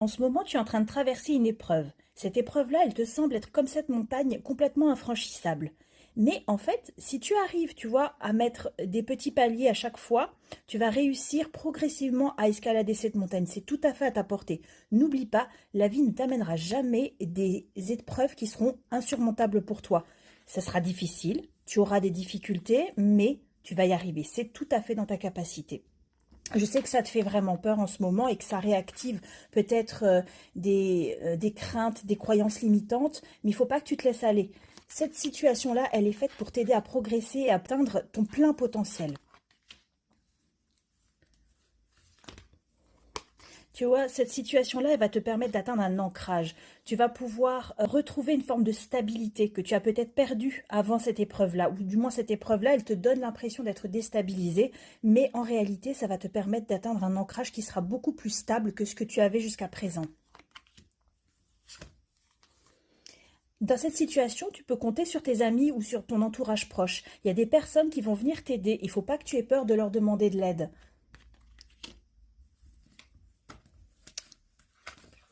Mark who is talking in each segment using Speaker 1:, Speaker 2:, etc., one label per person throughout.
Speaker 1: En ce moment, tu es en train de traverser une épreuve. Cette épreuve-là, elle te semble être comme cette montagne complètement infranchissable. Mais en fait, si tu arrives, tu vois, à mettre des petits paliers à chaque fois, tu vas réussir progressivement à escalader cette montagne. C'est tout à fait à ta portée. N'oublie pas, la vie ne t'amènera jamais des épreuves qui seront insurmontables pour toi. Ça sera difficile, tu auras des difficultés, mais tu vas y arriver. C'est tout à fait dans ta capacité. Je sais que ça te fait vraiment peur en ce moment et que ça réactive peut-être des craintes, des croyances limitantes, mais il ne faut pas que tu te laisses aller. Cette situation-là, elle est faite pour t'aider à progresser et à atteindre ton plein potentiel. Tu vois, cette situation-là, elle va te permettre d'atteindre un ancrage. Tu vas pouvoir retrouver une forme de stabilité que tu as peut-être perdue avant cette épreuve-là, ou du moins cette épreuve-là, elle te donne l'impression d'être déstabilisée, mais en réalité, ça va te permettre d'atteindre un ancrage qui sera beaucoup plus stable que ce que tu avais jusqu'à présent. Dans cette situation, tu peux compter sur tes amis ou sur ton entourage proche. Il y a des personnes qui vont venir t'aider. Il ne faut pas que tu aies peur de leur demander de l'aide.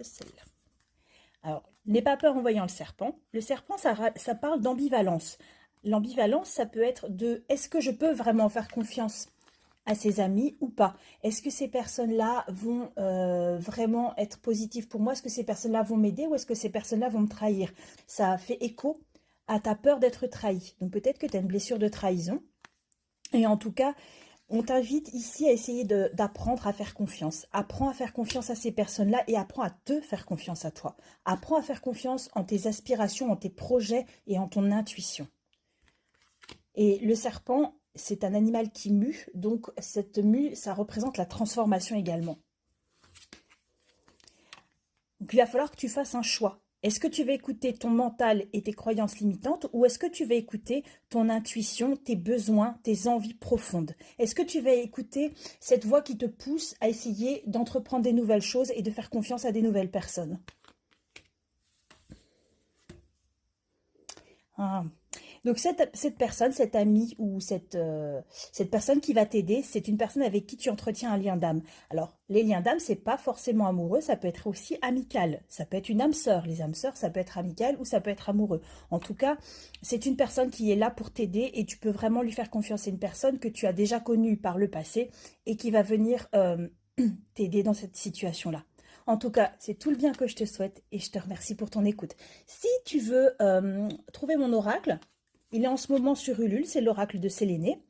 Speaker 1: Celle-là. Alors, n'aie pas peur en voyant le serpent. Le serpent, ça parle d'ambivalence. L'ambivalence, ça peut être de est-ce que je peux vraiment faire confiance à ses amis ou pas? Est-ce que ces personnes-là vont vraiment être positives pour moi? Est-ce que ces personnes-là vont m'aider ou est-ce que ces personnes-là vont me trahir? Ça fait écho à ta peur d'être trahi. Donc peut-être que tu as une blessure de trahison. Et en tout cas, on t'invite ici à essayer d'apprendre à faire confiance. Apprends à faire confiance à ces personnes-là et apprends à te faire confiance à toi. Apprends à faire confiance en tes aspirations, en tes projets et en ton intuition. Et le serpent, c'est un animal qui mue, donc cette mue, ça représente la transformation également. Donc il va falloir que tu fasses un choix. Est-ce que tu vas écouter ton mental et tes croyances limitantes ou est-ce que tu vas écouter ton intuition, tes besoins, tes envies profondes? Est-ce que tu vas écouter cette voix qui te pousse à essayer d'entreprendre des nouvelles choses et de faire confiance à des nouvelles personnes? Ah. Donc cette personne, cette amie ou cette personne qui va t'aider, c'est une personne avec qui tu entretiens un lien d'âme. Alors, les liens d'âme, c'est pas forcément amoureux, ça peut être aussi amical. Ça peut être une âme sœur. Les âmes sœurs, ça peut être amical ou ça peut être amoureux. En tout cas, c'est une personne qui est là pour t'aider et tu peux vraiment lui faire confiance. C'est une personne que tu as déjà connue par le passé et qui va venir t'aider dans cette situation-là. En tout cas, c'est tout le bien que je te souhaite et je te remercie pour ton écoute. Si tu veux trouver mon oracle, il est en ce moment sur Ulule, c'est l'oracle de Séléné.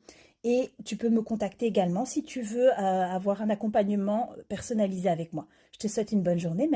Speaker 1: Et tu peux me contacter également si tu veux avoir un accompagnement personnalisé avec moi. Je te souhaite une bonne journée.